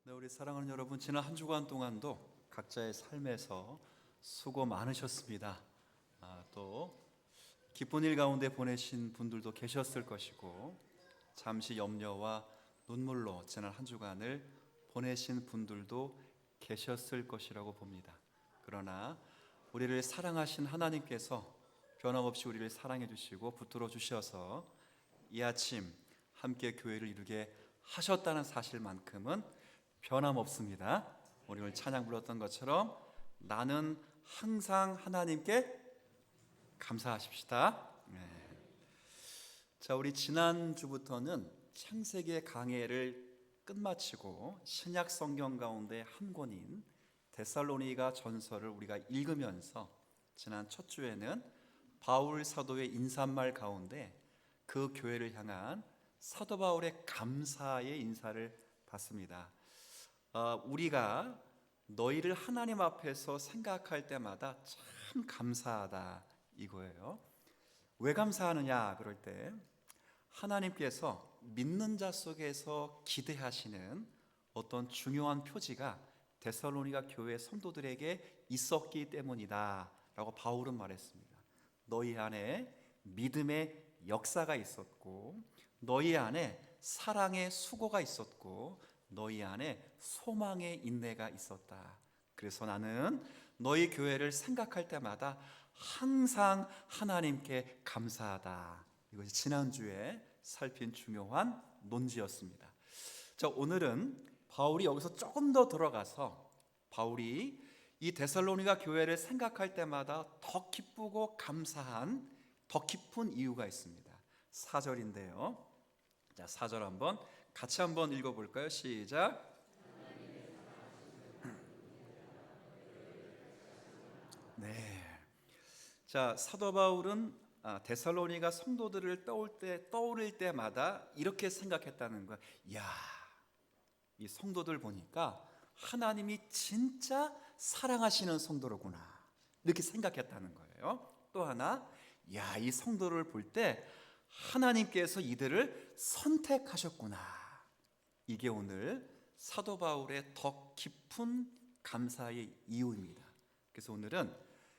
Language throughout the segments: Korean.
네, 우리 사랑하는 여러분, 지난 한 주간 동안도 각자의 삶에서 수고 많으셨습니다. 또 기쁜 일 가운데 보내신 분들도 계셨을 것이고, 잠시 염려와 눈물로 지난 한 주간을 보내신 분들도 계셨을 것이라고 봅니다. 그러나 우리를 사랑하신 하나님께서 변함없이 우리를 사랑해 주시고 붙들어 주셔서 이 아침 함께 교회를 이루게 하셨다는 사실만큼은 변함없습니다. 우리 오늘 찬양 불렀던 것처럼 나는 항상 하나님께 감사하십시다. 네. 자, 우리 지난주부터는 창세기 강해를 끝마치고 신약 성경 가운데 한 권인 데살로니가 전서를 우리가 읽으면서 지난 첫 주에는 바울 사도의 인사말 가운데 그 교회를 향한 사도 바울의 감사의 인사를 받습니다. 우리가 너희를 하나님 앞에서 생각할 때마다 참 감사하다 이거예요. 왜 감사하느냐 그럴 때 하나님께서 믿는 자 속에서 기대하시는 어떤 중요한 표지가 데살로니가 교회 성도들에게 있었기 때문이다 라고 바울은 말했습니다. 너희 안에 믿음의 역사가 있었고, 너희 안에 사랑의 수고가 있었고, 너희 안에 소망의 인내가 있었다. 그래서 나는 너희 교회를 생각할 때마다 항상 하나님께 감사하다. 이것이 지난주에 살핀 중요한 논지였습니다. 자, 오늘은 바울이 여기서 조금 더 들어가서 바울이 이 데살로니가 교회를 생각할 때마다 더 기쁘고 감사한 더 깊은 이유가 있습니다. 4절인데요. 자, 4절 한번 같이 한번 읽어볼까요? 시작. 네. 자, 사도 바울은 데살로니가 성도들을 떠오를 때마다 이렇게 생각했다는 거야. 야, 이 성도들 보니까 하나님이 진짜 사랑하시는 성도로구나. 이렇게 생각했다는 거예요. 또 하나, 야, 이 성도를 볼 때 하나님께서 이들을 선택하셨구나. 이게 오늘 사도 바울의 더 깊은 감사의 이유입니다. 그래서 오늘은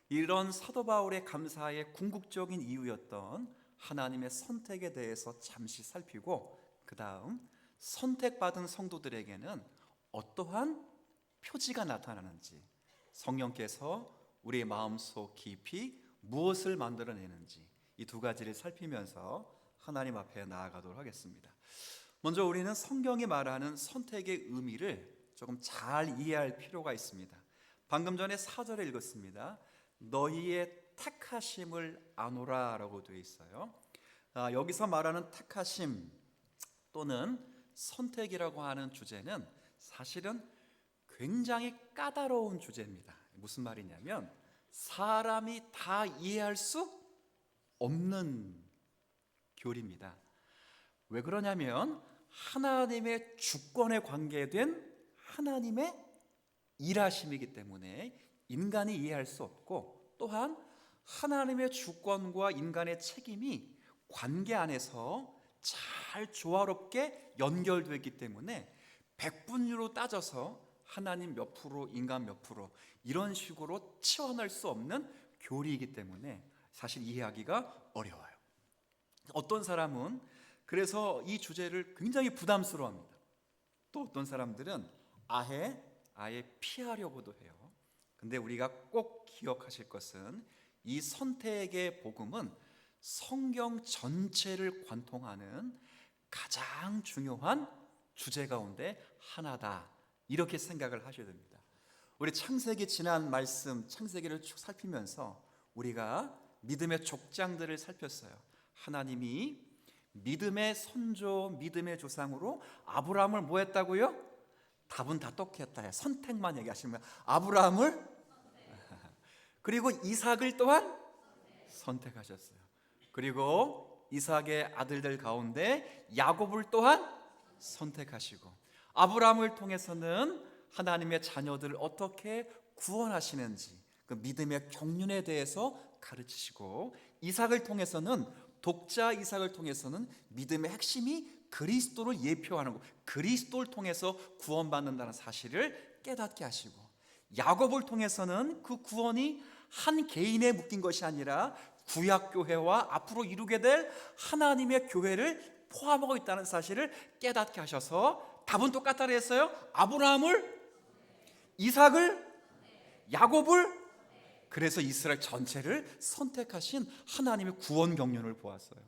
이런 사도 바울의 감사의 궁극적인 이유였던 하나님의 선택에 대해서 잠시 살피고, 그 다음 선택받은 성도들에게는 어떠한 표지가 나타나는지, 성령께서 우리의 마음속 깊이 무엇을 만들어내는지, 이 두 가지를 살피면서 하나님 앞에 나아가도록 하겠습니다. 먼저 우리는 성경이 말하는 선택의 의미를 조금 잘 이해할 필요가 있습니다. 방금 전에 4절에 읽었습니다. 너희의 택하심을 아노라 라고 되어 있어요. 여기서 말하는 택하심 또는 선택이라고 하는 주제는 사실은 굉장히 까다로운 주제입니다. 무슨 말이냐면 사람이 다 이해할 수 없는 교리입니다. 왜 그러냐면 하나님의 주권에 관계된 하나님의 일하심이기 때문에 인간이 이해할 수 없고, 또한 하나님의 주권과 인간의 책임이 관계 안에서 잘 조화롭게 연결되어 있기 때문에 백분율로 따져서 하나님 몇 프로, 인간 몇 프로 이런 식으로 치환할 수 없는 교리이기 때문에 사실 이해하기가 어려워요. 어떤 사람은 그래서 이 주제를 굉장히 부담스러워합니다. 또 어떤 사람들은 아예 피하려고도 해요. 근데 우리가 꼭 기억하실 것은 이 선택의 복음은 성경 전체를 관통하는 가장 중요한 주제 가운데 하나다, 이렇게 생각을 하셔야 됩니다. 우리 창세기 지난 말씀, 창세기를 쭉 살피면서 우리가 믿음의 족장들을 살폈어요. 하나님이 믿음의 선조, 믿음의 조상으로 아브라함을 뭐 했다고요? 답은 다 똑같아요. 선택만 얘기하시면 아브라함을 그리고 이삭을 또한 선택하셨어요. 그리고 이삭의 아들들 가운데 야곱을 또한 선택하시고, 아브라함을 통해서는 하나님의 자녀들을 어떻게 구원하시는지 그 믿음의 경륜에 대해서 가르치시고, 이삭을 통해서는 믿음의 핵심이 그리스도를 예표하는 것, 그리스도를 통해서 구원받는다는 사실을 깨닫게 하시고, 야곱을 통해서는 그 구원이 한 개인에 묶인 것이 아니라 구약교회와 앞으로 이루게 될 하나님의 교회를 포함하고 있다는 사실을 깨닫게 하셔서, 답은 똑같다 그랬어요. 아브라함을, 이삭을, 야곱을, 그래서 이스라엘 전체를 선택하신 하나님의 구원 경륜을 보았어요.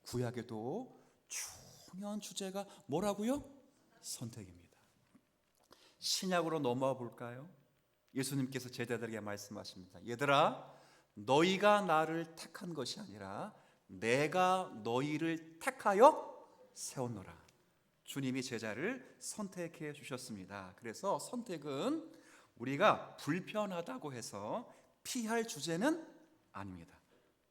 구약에도 중요한 주제가 뭐라고요? 선택입니다. 신약으로 넘어와 볼까요? 예수님께서 제자들에게 말씀하십니다. 얘들아, 너희가 나를 택한 것이 아니라 내가 너희를 택하여 세웠노라. 주님이 제자를 선택해 주셨습니다. 그래서 선택은 우리가 불편하다고 해서 피할 주제는 아닙니다.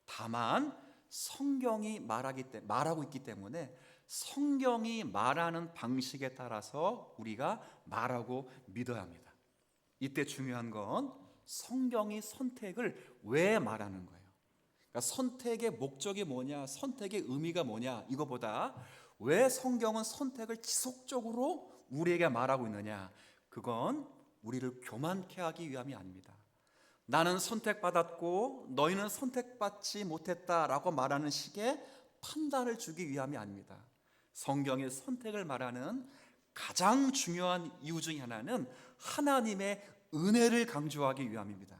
다만 성경이 말하고 있기 때문에 성경이 말하는 방식에 따라서 우리가 말하고 믿어야 합니다. 이때 중요한 건 성경이 선택을 왜 말하는 거예요. 그러니까 선택의 목적이 뭐냐, 선택의 의미가 뭐냐, 이거보다 왜 성경은 선택을 지속적으로 우리에게 말하고 있느냐, 그건 우리를 교만케 하기 위함이 아닙니다. 나는 선택받았고 너희는 선택받지 못했다라고 말하는 식의 판단을 주기 위함이 아닙니다. 성경의 선택을 말하는 가장 중요한 이유 중에 하나는 하나님의 은혜를 강조하기 위함입니다.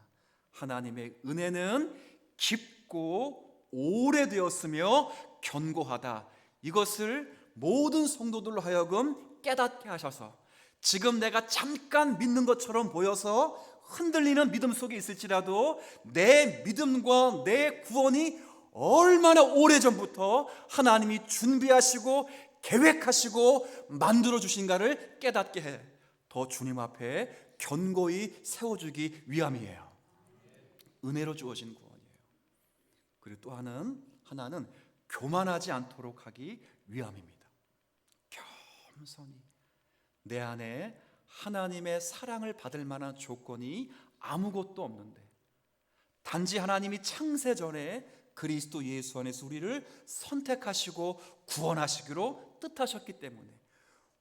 하나님의 은혜는 깊고 오래되었으며 견고하다. 이것을 모든 성도들로 하여금 깨닫게 하셔서, 지금 내가 잠깐 믿는 것처럼 보여서 흔들리는 믿음 속에 있을지라도 내 믿음과 내 구원이 얼마나 오래전부터 하나님이 준비하시고 계획하시고 만들어 주신가를 깨닫게 해 더 주님 앞에 견고히 세워주기 위함이에요. 은혜로 주어진 구원이에요. 그리고 또 하나는 교만하지 않도록 하기 위함입니다. 겸손히 내 안에 하나님의 사랑을 받을 만한 조건이 아무것도 없는데, 단지 하나님이 창세 전에 그리스도 예수 안에서 우리를 선택하시고 구원하시기로 뜻하셨기 때문에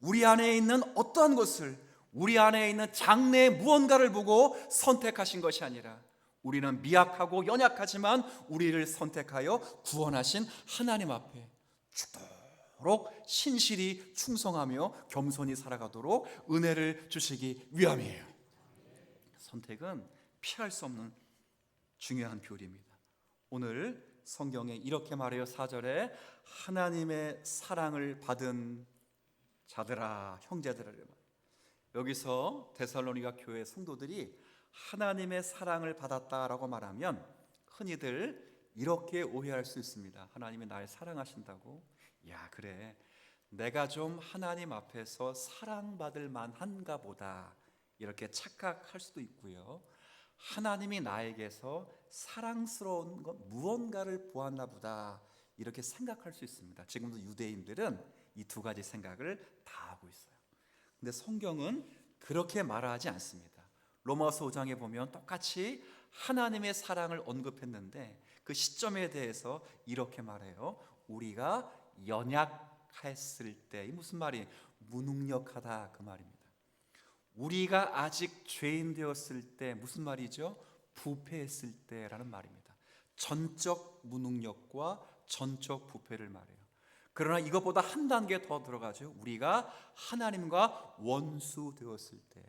우리 안에 있는 어떠한 것을, 우리 안에 있는 장래의 무언가를 보고 선택하신 것이 아니라, 우리는 미약하고 연약하지만 우리를 선택하여 구원하신 하나님 앞에 죽도록 신실히 충성하며 겸손히 살아가도록 은혜를 주시기 위함이에요. 선택은 피할 수 없는 중요한 교리입니다. 오늘 성경에 이렇게 말해요. 4절에 하나님의 사랑을 받은 자들아, 형제들아. 여기서 데살로니가 교회 성도들이 하나님의 사랑을 받았다라고 말하면 흔히들 이렇게 오해할 수 있습니다. 하나님이 날 사랑하신다고? 야, 그래, 내가 좀 하나님 앞에서 사랑받을 만한가 보다, 이렇게 착각할 수도 있고요. 하나님이 나에게서 사랑스러운 것 무언가를 보았나 보다, 이렇게 생각할 수 있습니다. 지금도 유대인들은 이 두 가지 생각을 다 하고 있어요. 근데 성경은 그렇게 말하지 않습니다. 로마서 5장에 보면 똑같이 하나님의 사랑을 언급했는데 그 시점에 대해서 이렇게 말해요. 우리가 연약했을 때, 이 무슨 말이에요? 무능력하다, 그 말입니다. 우리가 아직 죄인 되었을 때, 무슨 말이죠? 부패했을 때라는 말입니다. 전적 무능력과 전적 부패를 말해요. 그러나 이것보다 한 단계 더 들어가죠. 우리가 하나님과 원수 되었을 때,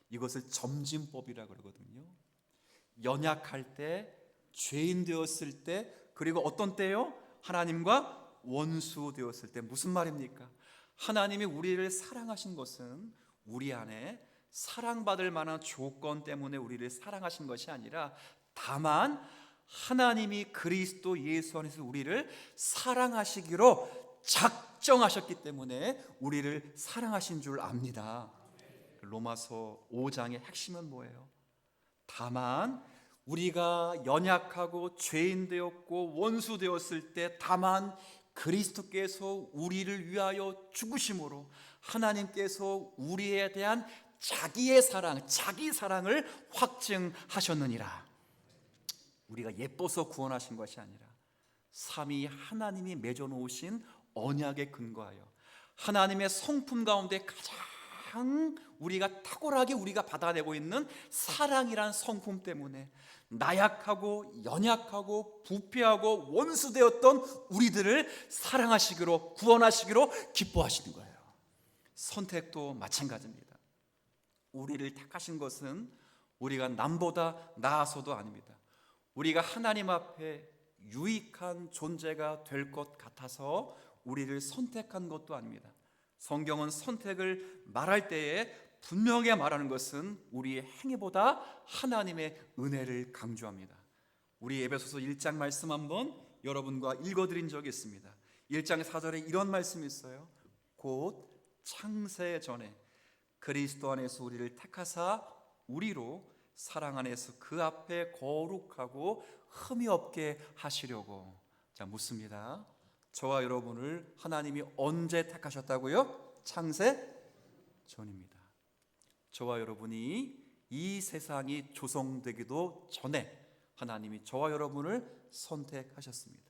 이것을 점진법이라 그러거든요. 연약할 때, 죄인 되었을 때, 그리고 어떤 때요? 하나님과 원수 되었을 때. 무슨 말입니까? 하나님이 우리를 사랑하신 것은 우리 안에 사랑받을 만한 조건 때문에 우리를 사랑하신 것이 아니라, 다만 하나님이 그리스도 예수 안에서 우리를 사랑하시기로 작정하셨기 때문에 우리를 사랑하신 줄 압니다. 로마서 5장의 핵심은 뭐예요? 다만 우리가 연약하고 죄인 되었고 원수 되었을 때, 다만 그리스도께서 우리를 위하여 죽으심으로 하나님께서 우리에 대한 자기의 사랑, 자기 사랑을 확증하셨느니라. 우리가 예뻐서 구원하신 것이 아니라 삼위 하나님이 맺어놓으신 언약에 근거하여 하나님의 성품 가운데 가장 우리가 탁월하게 우리가 받아내고 있는 사랑이란 성품 때문에 나약하고 연약하고 부패하고 원수되었던 우리들을 사랑하시기로 구원하시기로 기뻐하시는 거예요. 선택도 마찬가지입니다. 우리를 택하신 것은 우리가 남보다 나아서도 아닙니다. 우리가 하나님 앞에 유익한 존재가 될 것 같아서 우리를 선택한 것도 아닙니다. 성경은 선택을 말할 때에 분명히 말하는 것은 우리의 행위보다 하나님의 은혜를 강조합니다. 우리 에베소서 1장 말씀 한번 여러분과 읽어드린 적이 있습니다. 1장 4절에 이런 말씀이 있어요. 곧 창세 전에 그리스도 안에서 우리를 택하사 우리로 사랑 안에서 그 앞에 거룩하고 흠이 없게 하시려고. 자, 묻습니다. 저와 여러분을 하나님이 언제 택하셨다고요? 창세 전입니다. 저와 여러분이 이 세상이 조성되기도 전에 하나님이 저와 여러분을 선택하셨습니다.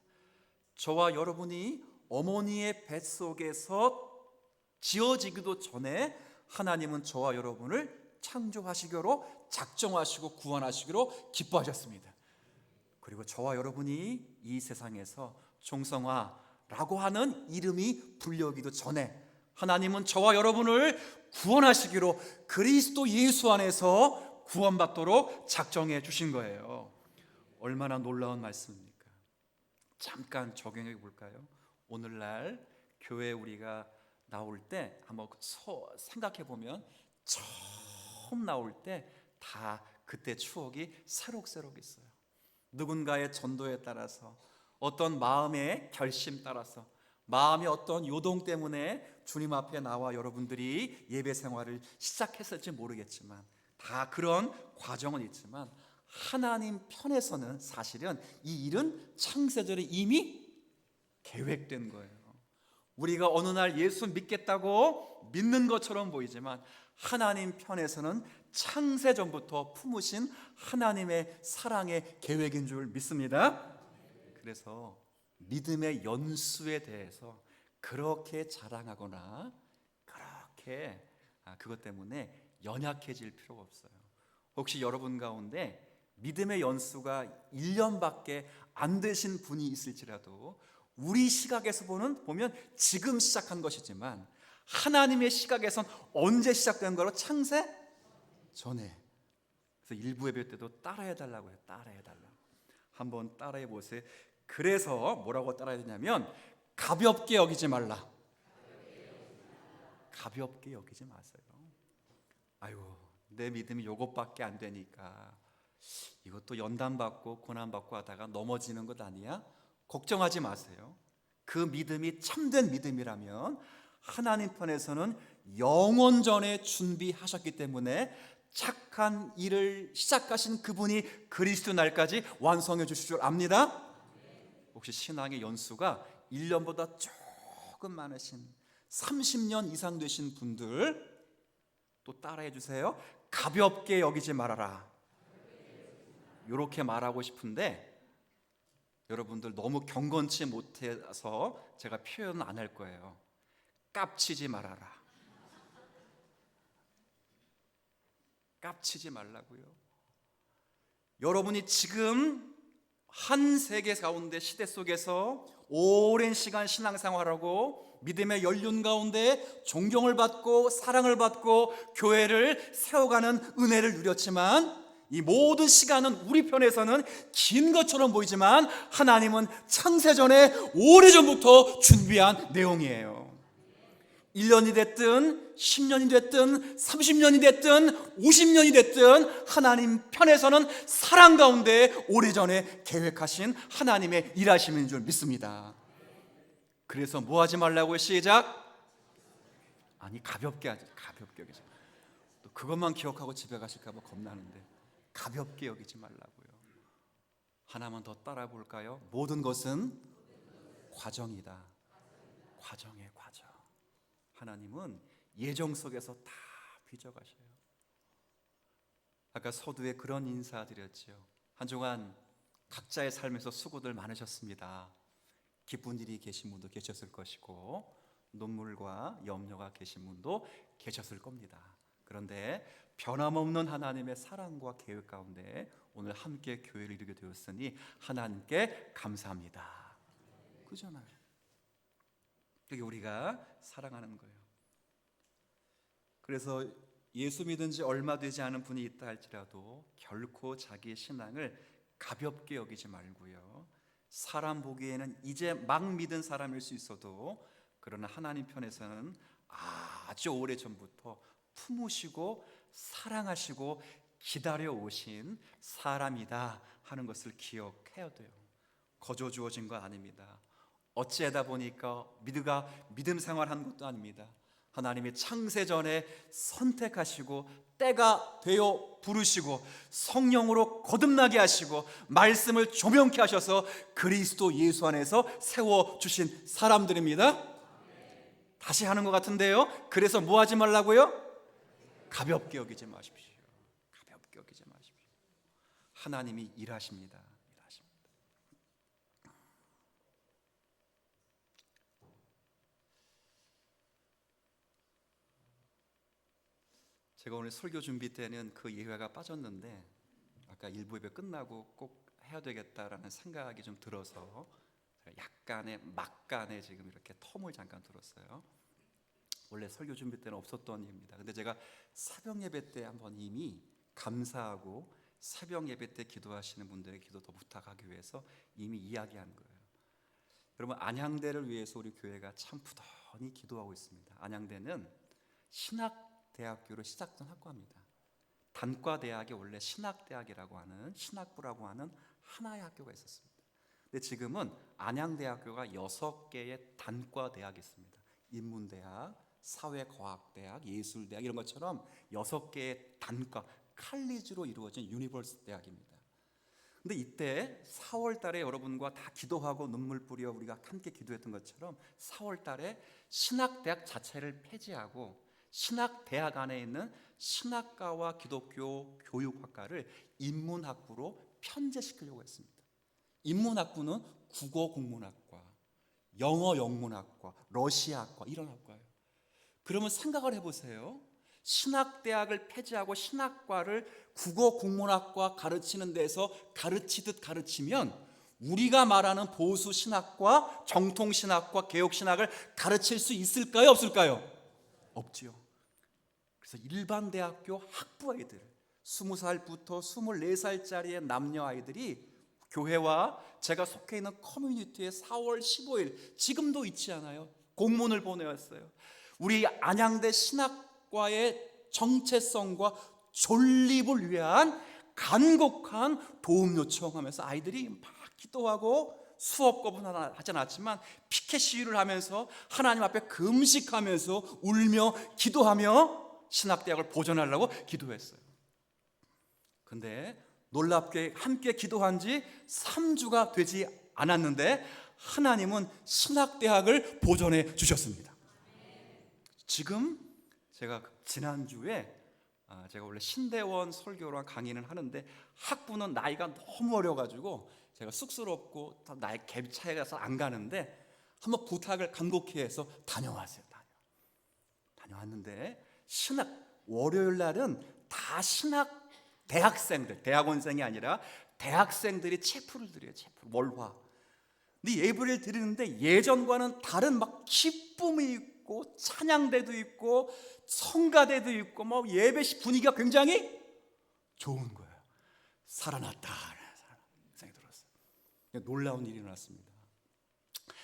저와 여러분이 어머니의 뱃속에서 지어지기도 전에 하나님은 저와 여러분을 창조하시기로 작정하시고 구원하시기로 기뻐하셨습니다. 그리고 저와 여러분이 이 세상에서 종성화라고 하는 이름이 불려오기도 전에 하나님은 저와 여러분을 구원하시기로 그리스도 예수 안에서 구원받도록 작정해 주신 거예요. 얼마나 놀라운 말씀입니까? 잠깐 적용해 볼까요? 오늘날 교회 우리가 나올 때 한번 생각해 보면 처음 나올 때 다 그때 추억이 새록새록 있어요. 누군가의 전도에 따라서 어떤 마음의 결심 따라서 마음의 어떤 요동 때문에 주님 앞에 나와 여러분들이 예배 생활을 시작했을지 모르겠지만 다 그런 과정은 있지만 하나님 편에서는 사실은 이 일은 창세전에 이미 계획된 거예요. 우리가 어느 날 예수 믿겠다고 믿는 것처럼 보이지만 하나님 편에서는 창세전부터 품으신 하나님의 사랑의 계획인 줄 믿습니다. 그래서 믿음의 연수에 대해서 그렇게 자랑하거나 그렇게 그것 때문에 연약해질 필요가 없어요. 혹시 여러분 가운데 믿음의 연수가 1년밖에 안 되신 분이 있을지라도 우리 시각에서 보면 지금 시작한 것이지만 하나님의 시각에선 언제 시작된 거로? 창세 전에. 그래서 일부 예배 때도 따라해달라고 해요. 따라해달라고. 한번 따라해 보세요. 그래서 뭐라고 따라해야 되냐면 가볍게 여기지 말라. 가볍게 여기지 마세요. 아유, 내 믿음이 요것밖에 안 되니까 이것도 연단받고 고난받고 하다가 넘어지는 것 아니야? 걱정하지 마세요. 그 믿음이 참된 믿음이라면 하나님 편에서는 영원전에 준비하셨기 때문에 착한 일을 시작하신 그분이 그리스도 날까지 완성해 주실 줄 압니다. 혹시 신앙의 연수가 1년보다 조금 많으신 30년 이상 되신 분들 또 따라해 주세요. 가볍게 여기지 말아라. 이렇게 말하고 싶은데 여러분들 너무 경건치 못해서 제가 표현 안 할 거예요. 깝치지 말아라. 깝치지 말라고요. 여러분이 지금 한 세계 가운데 시대 속에서 오랜 시간 신앙생활하고 믿음의 연륜 가운데 존경을 받고 사랑을 받고 교회를 세워가는 은혜를 누렸지만 이 모든 시간은 우리 편에서는 긴 것처럼 보이지만 하나님은 창세전에 오래전부터 준비한 내용이에요. 1년이 됐든 10년이 됐든 30년이 됐든 50년이 됐든 하나님 편에서는 사랑 가운데 오래전에 계획하신 하나님의 일하심인 줄 믿습니다. 그래서 뭐 하지 말라고요? 시작. 아니 가볍게 하지. 가볍게 여기지. 또 그것만 기억하고 집에 가실까 봐 겁나는데 가볍게 여기지 말라고요. 하나만 더 따라 볼까요? 모든 것은 과정이다. 과정의 과정. 하나님은 예정 속에서 다 빚어가셔요. 아까 서두에 그런 인사드렸죠. 한 주간 각자의 삶에서 수고들 많으셨습니다. 기쁜 일이 계신 분도 계셨을 것이고 눈물과 염려가 계신 분도 계셨을 겁니다. 그런데 변함없는 하나님의 사랑과 계획 가운데 오늘 함께 교회를 이루게 되었으니 하나님께 감사합니다. 그잖아요. 그게 우리가 사랑하는 거예요. 그래서 예수 믿은 지 얼마 되지 않은 분이 있다 할지라도 결코 자기의 신앙을 가볍게 여기지 말고요, 사람 보기에는 이제 막 믿은 사람일 수 있어도 그러나 하나님 편에서는 아주 오래전부터 품으시고 사랑하시고 기다려 오신 사람이다 하는 것을 기억해야 돼요. 거저 주어진 거 아닙니다. 어찌하다 보니까 믿음 생활한 것도 아닙니다. 하나님이 창세전에 선택하시고 때가 되어 부르시고 성령으로 거듭나게 하시고 말씀을 조명케 하셔서 그리스도 예수 안에서 세워주신 사람들입니다. 다시 하는 것 같은데요. 그래서 뭐 하지 말라고요? 가볍게 여기지 마십시오. 가볍게 여기지 마십시오. 하나님이 일하십니다. 제가 오늘 설교 준비 때는 그 예화가 빠졌는데 아까 일부 예배 끝나고 꼭 해야 되겠다라는 생각이 좀 들어서 약간의 막간에 지금 이렇게 텀을 잠깐 들었어요. 원래 설교 준비 때는 없었던 일입니다. 근데 제가 새벽 예배 때 한번 이미 감사하고 새벽 예배 때 기도하시는 분들의 기도 더 부탁하기 위해서 이미 이야기한 거예요. 여러분, 안양대를 위해서 우리 교회가 참 부단히 기도하고 있습니다. 안양대는 신학대학교로 시작된 학과입니다. 단과대학이 원래 신학대학이라고 하는 신학부라고 하는 하나의 학교가 있었습니다. 근데 지금은 안양대학교가 6개의 단과대학이 있습니다. 인문대학, 사회과학대학, 예술대학 이런 것처럼 6개의 단과 칼리지로 이루어진 유니버시티 대학입니다. 근데 이때 4월 달에 여러분과 다 기도하고 눈물 뿌려 우리가 함께 기도했던 것처럼 4월 달에 신학대학 자체를 폐지하고 신학대학 안에 있는 신학과와 기독교 교육학과를 인문학부로 편제시키려고 했습니다. 인문학부는 국어 국문학과, 영어 영문학과, 러시아학과 이런 학과예요. 그러면 생각을 해보세요. 신학대학을 폐지하고 신학과를 국어 국문학과 가르치는 데서 가르치듯 가르치면 우리가 말하는 보수 신학과, 정통 신학과, 개혁 신학을 가르칠 수 있을까요? 없을까요? 없지요. 그래서 일반 대학교 학부 아이들 20살부터 24살짜리의 남녀 아이들이 교회와 제가 속해 있는 커뮤니티에 4월 15일 지금도 잊지 않아요. 공문을 보내왔어요. 우리 안양대 신학과의 정체성과 존립을 위한 간곡한 도움 요청하면서 아이들이 막 기도하고 수업 거부는 하지 않았지만 피켓 시위를 하면서 하나님 앞에 금식하면서 울며 기도하며 신학대학을 보존하려고 기도했어요. 근데 놀랍게 함께 기도한 지 3주가 되지 않았는데 하나님은 신학대학을 보존해 주셨습니다. 지금 제가 지난주에 제가 원래 신대원 설교랑 강의를 하는데 학부는 나이가 너무 어려가지고 제가 쑥스럽고 나이 갭 차이가 나서 안 가는데 한번 부탁을 간곡히 해서 다녀왔어요. 다녀왔는데 월요일 날은 다 신학 대학생들, 대학원생이 아니라 대학생들이 체프를 드려요. 체프, 월화. 근데 예배를 드리는데 예전과는 다른 막 기쁨이 있고 찬양대도 있고 성가대도 있고 뭐 예배 분위기가 굉장히 좋은 거예요. 살아났다 생각이 들었어요. 놀라운 일이 일어났습니다.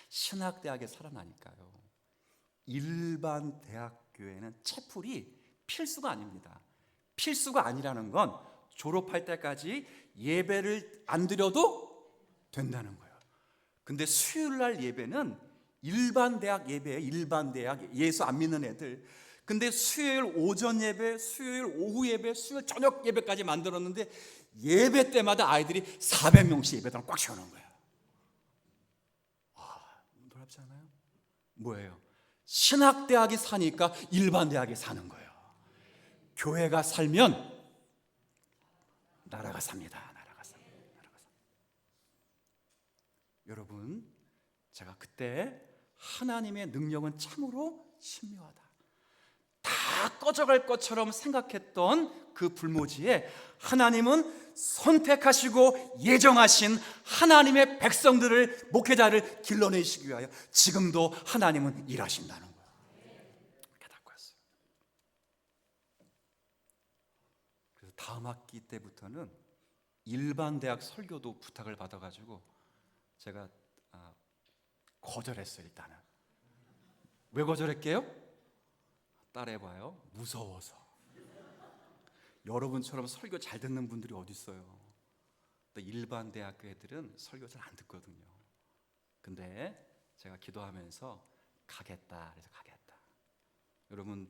신학대학에 살아나니까요, 일반 대학교에는 채플이 필수가 아닙니다. 필수가 아니라는 건 졸업할 때까지 예배를 안 드려도 된다는 거예요. 근데 수요일 날 예배는 일반 대학 예배예요. 일반 대학, 예수 안 믿는 애들. 근데 수요일 오전 예배, 수요일 오후 예배, 수요일 저녁 예배까지 만들었는데 예배 때마다 아이들이 400명씩 예배당을 꽉 채우는 거예요. 놀랍지 않아요? 뭐예요? 신학대학이 사니까 일반 대학이 사는 거예요. 교회가 살면 나라가 삽니다. 나라가 삽니다. 여러분, 제가 그때 하나님의 능력은 참으로 신묘하다, 다 꺼져갈 것처럼 생각했던 그 불모지에 하나님은 선택하시고 예정하신 하나님의 백성들을, 목회자를 길러내시기 위하여 지금도 하나님은 일하신다는 거예요. 깨닫고 왔어요. 그래서 다음 학기 때부터는 일반 대학 설교도 부탁을 받아가지고 제가 거절했어요. 일단은. 왜 거절할게요? 따라해봐요. 무서워서. 여러분처럼 설교 잘 듣는 분들이 어디 있어요? 일반 대학교 애들은 설교 잘 안 듣거든요. 근데 제가 기도하면서 가겠다, 그래서 가겠다. 여러분,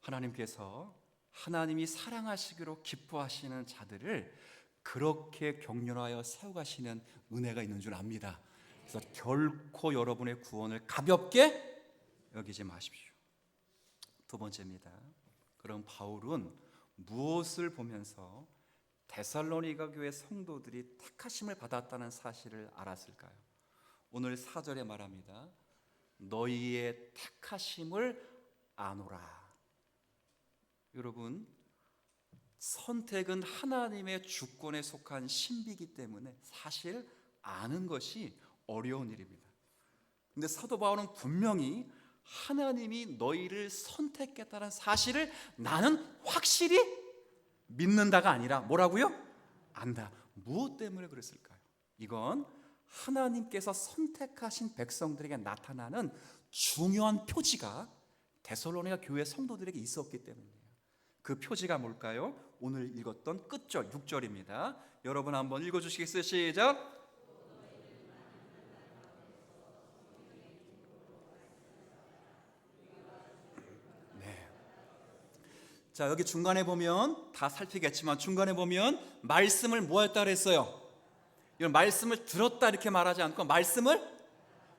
하나님께서 하나님이 사랑하시기로 기뻐하시는 자들을 그렇게 격려하여 세워가시는 은혜가 있는 줄 압니다. 그래서 결코 여러분의 구원을 가볍게 여기지 마십시오. 두 번째입니다. 그럼 바울은 무엇을 보면서 데살로니가 교회 성도들이 택하심을 받았다는 사실을 알았을까요? 오늘 4절에 말합니다. 너희의 택하심을 아노라. 여러분, 선택은 하나님의 주권에 속한 신비이기 때문에 사실 아는 것이 어려운 일입니다. 근데 사도 바울은 분명히 하나님이 너희를 선택했다는 사실을 나는 확실히 믿는다가 아니라 뭐라고요? 안다. 무엇 때문에 그랬을까요? 이건 하나님께서 선택하신 백성들에게 나타나는 중요한 표지가 데살로니가 교회 성도들에게 있었기 때문이에요. 그 표지가 뭘까요? 오늘 읽었던 끝절 6절입니다. 여러분 한번 읽어주시겠어요? 시작. 자, 여기 중간에 보면 다 살피겠지만 중간에 보면 말씀을 뭐 했다 그랬어요? 이런 말씀을 들었다 이렇게 말하지 않고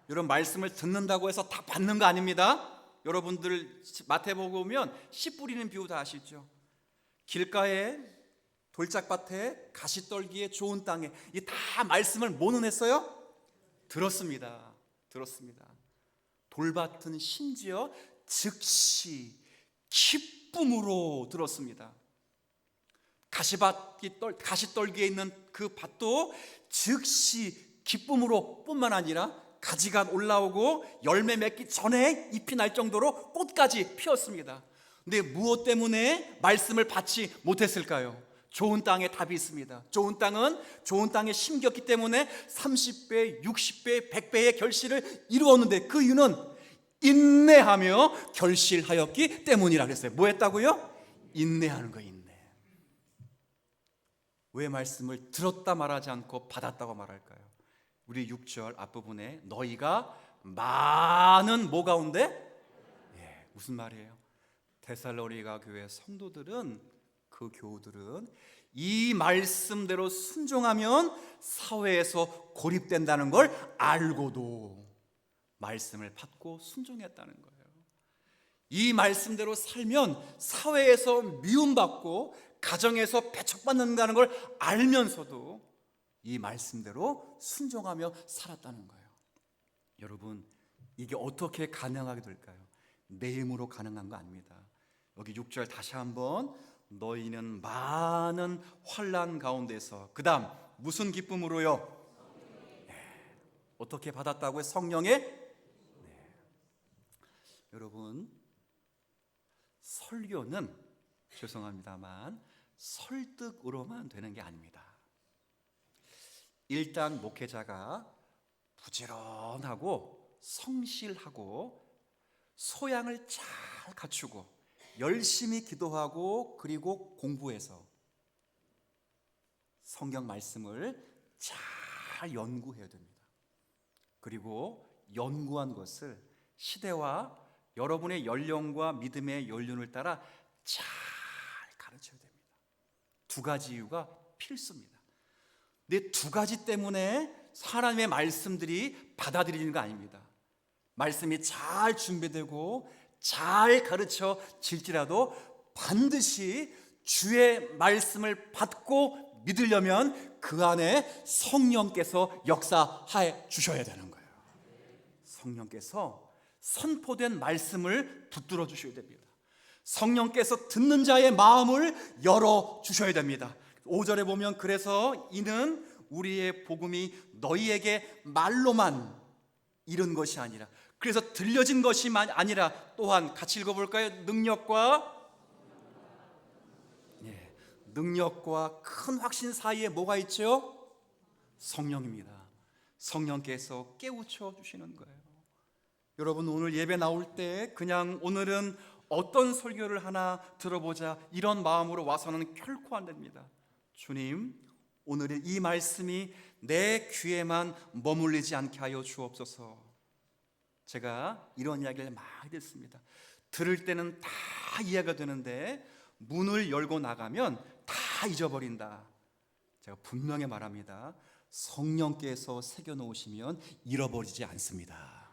이런 말씀을 듣는다고 해서 다 받는 거 아닙니다. 여러분들 마태복음 보면 씨 뿌리는 비유 다 아시죠? 길가에, 돌짝밭에, 가시떨기에, 좋은 땅에, 이 다 말씀을 뭐는 했어요? 들었습니다. 돌밭은 심지어 즉시 기쁨으로 들었습니다. 가시떨기에 있는 그 밭도 즉시 기쁨으로 뿐만 아니라 가지가 올라오고 열매 맺기 전에 잎이 날 정도로 꽃까지 피었습니다. 근데 무엇 때문에 말씀을 받지 못했을까요? 좋은 땅에 답이 있습니다. 좋은 땅에 심겼기 때문에 30배, 60배, 100배의 결실을 이루었는데 그 이유는 인내하며 결실하였기 때문이라 그랬어요. 뭐 했다고요? 인내하는 거예요. 인내. 왜 말씀을 들었다 말하지 않고 받았다고 말할까요? 우리 6절 앞부분에 너희가 많은 뭐 가운데? 무슨 말이에요? 데살로니가 교회 성도들은, 그 교우들은 이 말씀대로 순종하면 사회에서 고립된다는 걸 알고도 말씀을 받고 순종했다는 거예요. 이 말씀대로 살면 사회에서 미움받고 가정에서 배척받는다는 걸 알면서도 이 말씀대로 순종하며 살았다는 거예요. 여러분, 이게 어떻게 가능하게 될까요? 내 힘으로 가능한 거 아닙니다. 여기 6절 다시 한번 너희는 많은 환난 가운데서, 그 다음 무슨 기쁨으로요? 어떻게 받았다고요? 성령의? 여러분, 설교는 죄송합니다만 설득으로만 되는 게 아닙니다. 일단 목회자가 부지런하고 성실하고 소양을 잘 갖추고 열심히 기도하고 그리고 공부해서 성경 말씀을 잘 연구해야 됩니다. 그리고 연구한 것을 시대와 여러분의 연령과 믿음의 연륜을 따라 잘 가르쳐야 됩니다. 두 가지 이유가 필수입니다. 근데 두 가지 때문에 하나님의 말씀들이 받아들이는 거 아닙니다. 말씀이 잘 준비되고 잘 가르쳐질지라도 반드시 주의 말씀을 받고 믿으려면 그 안에 성령께서 역사해 주셔야 되는 거예요. 성령께서 선포된 말씀을 붙들어 주셔야 됩니다. 성령께서 듣는 자의 마음을 열어 주셔야 됩니다. 5절에 보면 그래서 이는 우리의 복음이 너희에게 말로만 이른 것이 아니라, 그래서 들려진 것이 아니라 또한 같이 읽어볼까요? 능력과 큰 확신 사이에 뭐가 있죠? 성령입니다. 성령께서 깨우쳐 주시는 거예요. 여러분, 오늘 예배 나올 때 그냥 오늘은 어떤 설교를 하나 들어보자 이런 마음으로 와서는 결코 안 됩니다. 주님, 오늘 이 말씀이 내 귀에만 머물리지 않게 하여 주옵소서. 제가 이런 이야기를 많이 듣습니다. 들을 때는 다 이해가 되는데 문을 열고 나가면 다 잊어버린다. 제가 분명히 말합니다. 성령께서 새겨놓으시면 잃어버리지 않습니다.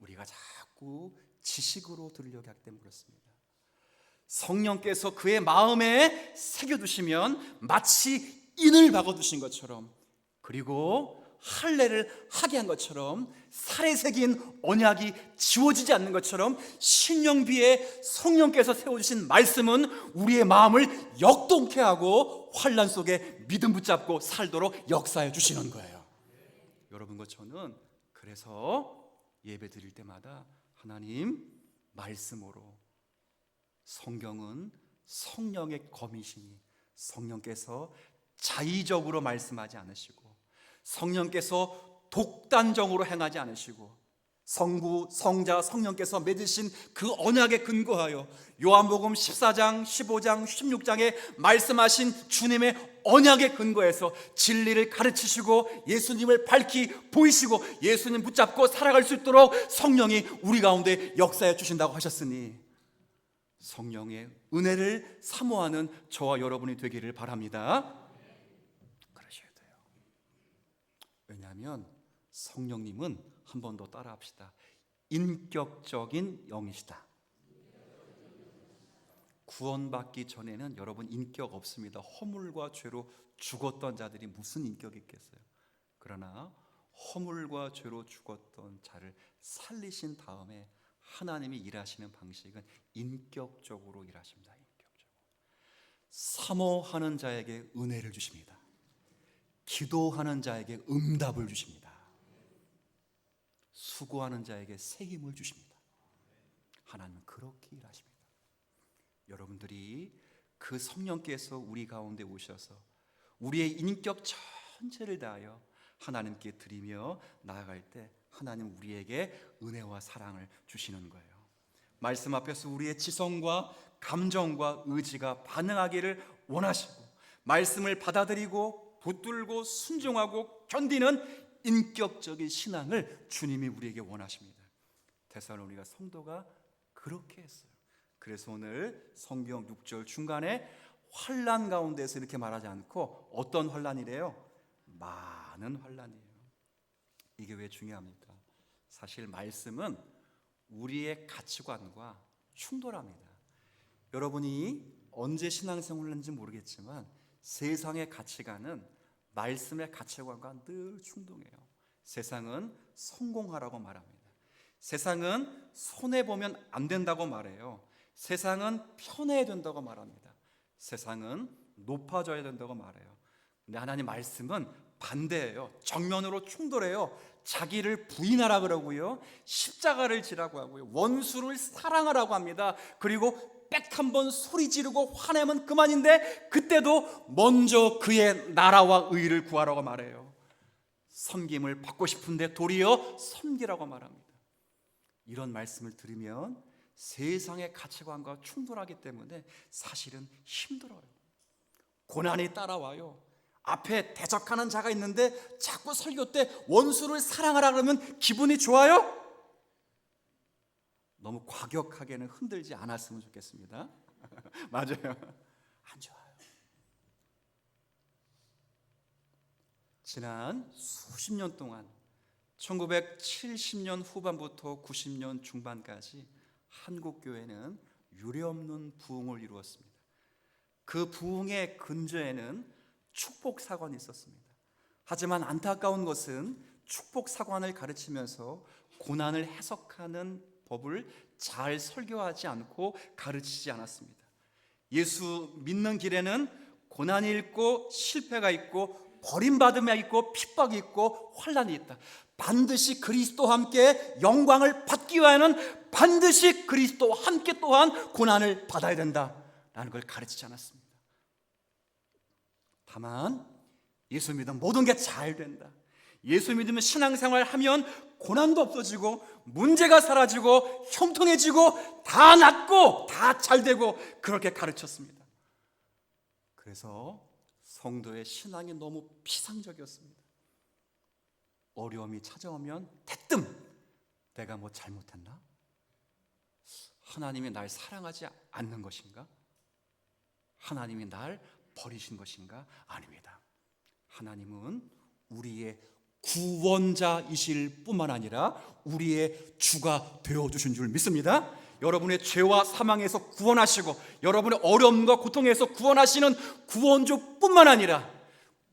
우리가 자꾸 지식으로 들으려고 하기 때문에 그렇습니다. 성령께서 그의 마음에 새겨두시면 마치 인을 박아두신 것처럼, 그리고 할례를 하게 한 것처럼, 살에 새긴 언약이 지워지지 않는 것처럼 신령비에 성령께서 세워주신 말씀은 우리의 마음을 역동케 하고 환난 속에 믿음 붙잡고 살도록 역사해 주시는 거예요. 여러분과 저는 그래서 예배 드릴 때마다 하나님 말씀으로, 성경은 성령의 검이시니 성령께서 자의적으로 말씀하지 않으시고 성령께서 독단적으로 행하지 않으시고 성부, 성자, 성령께서 맺으신 그 언약에 근거하여 요한복음 14장, 15장, 16장에 말씀하신 주님의 언약에 근거해서 진리를 가르치시고 예수님을 밝히 보이시고 예수님 붙잡고 살아갈 수 있도록 성령이 우리 가운데 역사해 주신다고 하셨으니 성령의 은혜를 사모하는 저와 여러분이 되기를 바랍니다. 그러셔야 돼요. 왜냐하면 성령님은 한 번 더 따라합시다. 인격적인 영이시다. 구원받기 전에는 여러분 인격 없습니다. 허물과 죄로 죽었던 자들이 무슨 인격이 있겠어요? 그러나 허물과 죄로 죽었던 자를 살리신 다음에 하나님이 일하시는 방식은 인격적으로 일하십니다. 인격적으로. 사모하는 자에게 은혜를 주십니다. 기도하는 자에게 응답을 주십니다. 수고하는 자에게 새 힘을 주십니다. 하나님은 그렇게 일하십니다. 여러분들이 그 성령께서 우리 가운데 오셔서 우리의 인격 전체를 다하여 하나님께 드리며 나아갈 때 하나님 우리에게 은혜와 사랑을 주시는 거예요. 말씀 앞에서 우리의 지성과 감정과 의지가 반응하기를 원하시고 말씀을 받아들이고 붙들고 순종하고 견디는 인격적인 신앙을 주님이 우리에게 원하십니다. 데살로니가 성도가 그렇게 했어요. 그래서 오늘 성경 6절 중간에 환난 가운데서 이렇게 말하지 않고 어떤 환난이래요? 많은 환난이에요. 이게 왜 중요합니까? 사실 말씀은 우리의 가치관과 충돌합니다. 여러분이 언제 신앙생활을 했는지 모르겠지만 세상의 가치관은 말씀의 가치관과 늘 충돌해요. 세상은 성공하라고 말합니다. 세상은 손해보면 안 된다고 말해요. 세상은 편해야 된다고 말합니다. 세상은 높아져야 된다고 말해요. 근데 하나님 말씀은 반대예요. 정면으로 충돌해요. 자기를 부인하라 그러고요, 십자가를 지라고 하고요, 원수를 사랑하라고 합니다. 그리고 빽 한번 소리 지르고 화내면 그만인데 그때도 먼저 그의 나라와 의를 구하라고 말해요. 섬김을 받고 싶은데 도리어 섬기라고 말합니다. 이런 말씀을 들으면 세상의 가치관과 충돌하기 때문에 사실은 힘들어요. 고난이 따라와요. 앞에 대적하는 자가 있는데 자꾸 설교 때 원수를 사랑하라 그러면 기분이 좋아요? 너무 과격하게는 흔들지 않았으면 좋겠습니다. 맞아요. 안 좋아요. 지난 수십 년 동안 1970년 후반부터 90년 중반까지 한국 교회는 유례없는 부흥을 이루었습니다. 그 부흥의 근저에는 축복 사건이 있었습니다. 하지만 안타까운 것은 축복 사관을 가르치면서 고난을 해석하는 법을 잘 설교하지 않고 가르치지 않았습니다. 예수 믿는 길에는 고난이 있고 실패가 있고 버림받음이 있고 핍박이 있고 환난이 있다. 반드시 그리스도와 함께 영광을 받기 위하여는 반드시 그리스도와 함께 또한 고난을 받아야 된다라는 걸 가르치지 않았습니다. 다만 예수 믿으면 모든 게 잘 된다. 예수 믿으면 신앙생활 하면 고난도 없어지고 문제가 사라지고 형통해지고 다 낫고 다 잘 되고 그렇게 가르쳤습니다. 그래서 성도의 신앙이 너무 피상적이었습니다. 어려움이 찾아오면 대뜸 내가 뭐 잘못했나? 하나님이 날 사랑하지 않는 것인가? 하나님이 날 버리신 것인가? 아닙니다. 하나님은 우리의 구원자이실 뿐만 아니라 우리의 주가 되어주신 줄 믿습니다. 여러분의 죄와 사망에서 구원하시고 여러분의 어려움과 고통에서 구원하시는 구원주 뿐만 아니라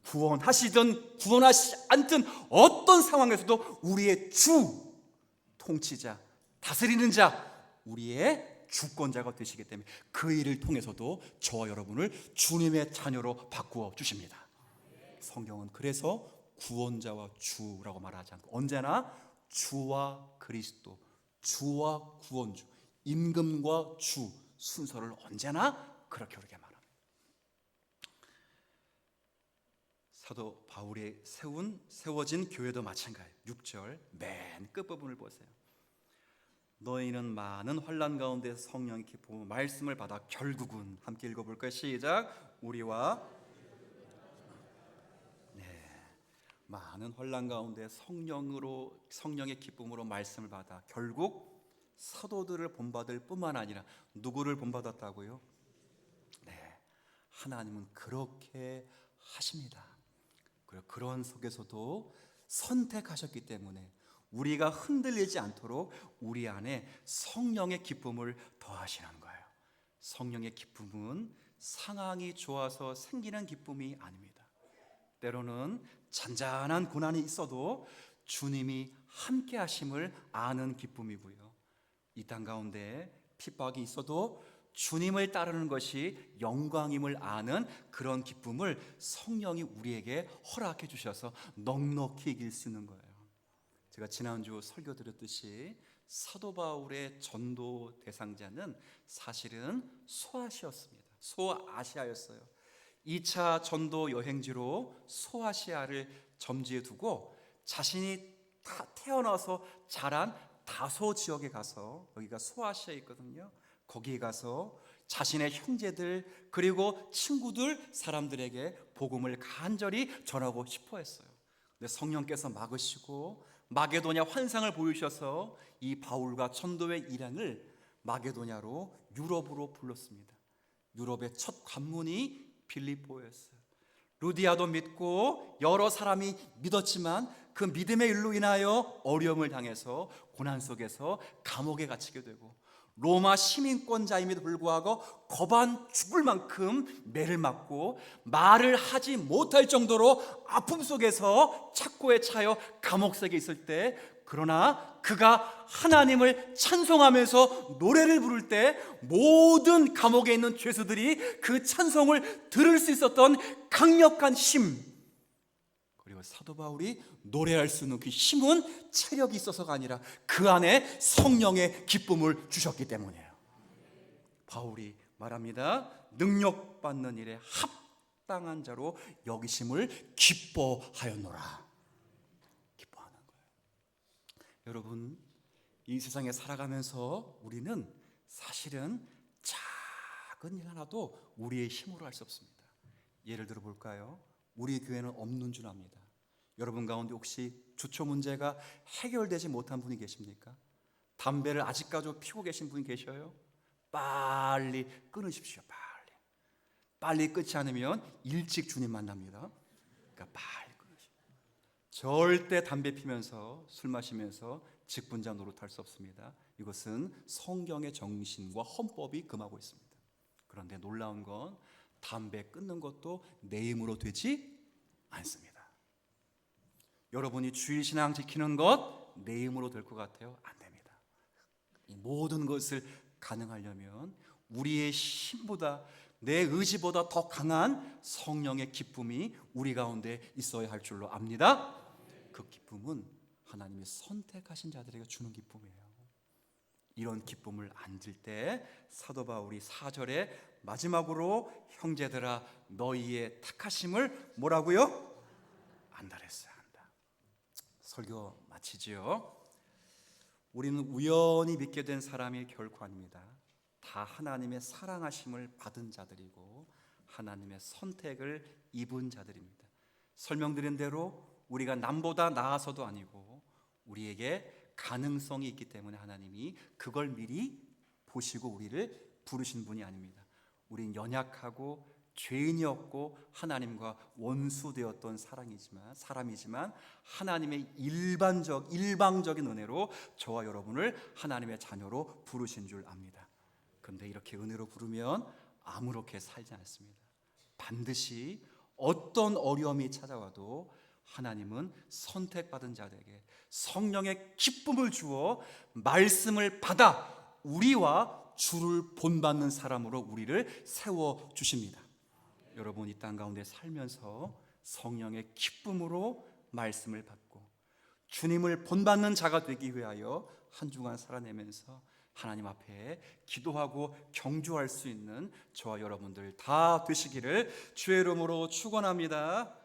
구원하시든 구원하시지 않든 어떤 상황에서도 우리의 주, 통치자, 다스리는 자, 우리의 주권자가 되시기 때문에 그 일을 통해서도 저와 여러분을 주님의 자녀로 바꾸어 주십니다. 성경은 그래서 구원자와 주라고 말하지 않고 언제나 주와 그리스도, 주와 구원주, 임금과 주 순서를 언제나 그렇게 말합니다. 사도 바울이 세워진 교회도 마찬가지예요. 6절 맨 끝부분을 보세요. 너희는 많은 환난 가운데 성령의 기쁨 말씀을 받아 결국은 함께 읽어볼까요? 시작. 우리와 많은 환난 가운데 성령의 기쁨으로 말씀을 받아 결국 사도들을 본받을 뿐만 아니라 누구를 본받았다고요? 네, 하나님은 그렇게 하십니다. 그리고 그런 속에서도 선택하셨기 때문에 우리가 흔들리지 않도록 우리 안에 성령의 기쁨을 더하시는 거예요. 성령의 기쁨은 상황이 좋아서 생기는 기쁨이 아닙니다. 때로는 잔잔한 고난이 있어도 주님이 함께 하심을 아는 기쁨이고요. 이 땅 가운데 핍박이 있어도 주님을 따르는 것이 영광임을 아는 그런 기쁨을 성령이 우리에게 허락해 주셔서 넉넉히 이길 수 있는 거예요. 제가 지난주 설교 드렸듯이 사도 바울의 전도 대상자는 사실은 소아시아였습니다. 소아시아였어요. 2차 전도 여행지로 소아시아를 점지해 두고 자신이 태어나서 자란 다소 지역에 가서, 여기가 소아시아에 있거든요. 거기에 가서 자신의 형제들 그리고 친구들 사람들에게 복음을 간절히 전하고 싶어 했어요. 근데 성령께서 막으시고 마게도냐 환상을 보이셔서 이 바울과 전도의 일행을 마게도냐로 유럽으로 불렀습니다. 유럽의 첫 관문이 빌립보였어요. 루디아도 믿고 여러 사람이 믿었지만 그 믿음의 일로 인하여 어려움을 당해서 고난 속에서 감옥에 갇히게 되고 로마 시민권자임에도 불구하고 거반 죽을 만큼 매를 맞고 말을 하지 못할 정도로 아픔 속에서 착고에 차여 감옥석에 있을 때, 그러나 그가 하나님을 찬송하면서 노래를 부를 때 모든 감옥에 있는 죄수들이 그 찬송을 들을 수 있었던 강력한 힘, 그리고 사도 바울이 노래할 수 있는 그 힘은 체력이 있어서가 아니라 그 안에 성령의 기쁨을 주셨기 때문이에요. 바울이 말합니다. 능력받는 일에 합당한 자로 여기심을 기뻐하였노라. 기뻐하는 거예요. 여러분, 이 세상에 살아가면서 우리는 사실은 작은 일 하나도 우리의 힘으로 할 수 없습니다. 예를 들어 볼까요? 우리 교회는 없는 줄 압니다. 여러분 가운데 혹시 주초 문제가 해결되지 못한 분이 계십니까? 담배를 아직까지 피우고 계신 분이 계셔요? 빨리 끊으십시오. 빨리 끊지 않으면 일찍 주님 만납니다. 그러니까 빨리 끊으십시오. 절대 담배 피면서 술 마시면서 직분자 노릇할 수 없습니다. 이것은 성경의 정신과 헌법이 금하고 있습니다. 그런데 놀라운 건 담배 끊는 것도 내 힘으로 되지 않습니다. 여러분이 주일 신앙 지키는 것 내 힘으로 될 것 같아요? 안 됩니다. 이 모든 것을 가능하려면 우리의 힘보다, 내 의지보다 더 강한 성령의 기쁨이 우리 가운데 있어야 할 줄로 압니다. 그 기쁨은 하나님이 선택하신 자들에게 주는 기쁨이에요. 이런 기쁨을 안길 때 사도 바울이 4절에 마지막으로 형제들아 너희의 택하심을 뭐라고요? 안다 그랬어요. 안다. 설교 마치지요. 우리는 우연히 믿게 된 사람이 결코 아닙니다. 다 하나님의 사랑하심을 받은 자들이고 하나님의 선택을 입은 자들입니다. 설명드린 대로 우리가 남보다 나아서도 아니고 우리에게 가능성이 있기 때문에 하나님이 그걸 미리 보시고 우리를 부르신 분이 아닙니다. 우린 연약하고 죄인이었고 하나님과 원수되었던 사람이지만 하나님의 일방적인 은혜로 저와 여러분을 하나님의 자녀로 부르신 줄 압니다. 그런데 이렇게 은혜로 부르면 아무렇게 살지 않습니다. 반드시 어떤 어려움이 찾아와도 하나님은 선택받은 자들에게 성령의 기쁨을 주어 말씀을 받아 우리와 주를 본받는 사람으로 우리를 세워주십니다. 여러분 이 땅 가운데 살면서 성령의 기쁨으로 말씀을 받고 주님을 본받는 자가 되기 위하여 한 주간 살아내면서 하나님 앞에 기도하고 경주할 수 있는 저와 여러분들 다 되시기를 주의 이름으로 축원합니다.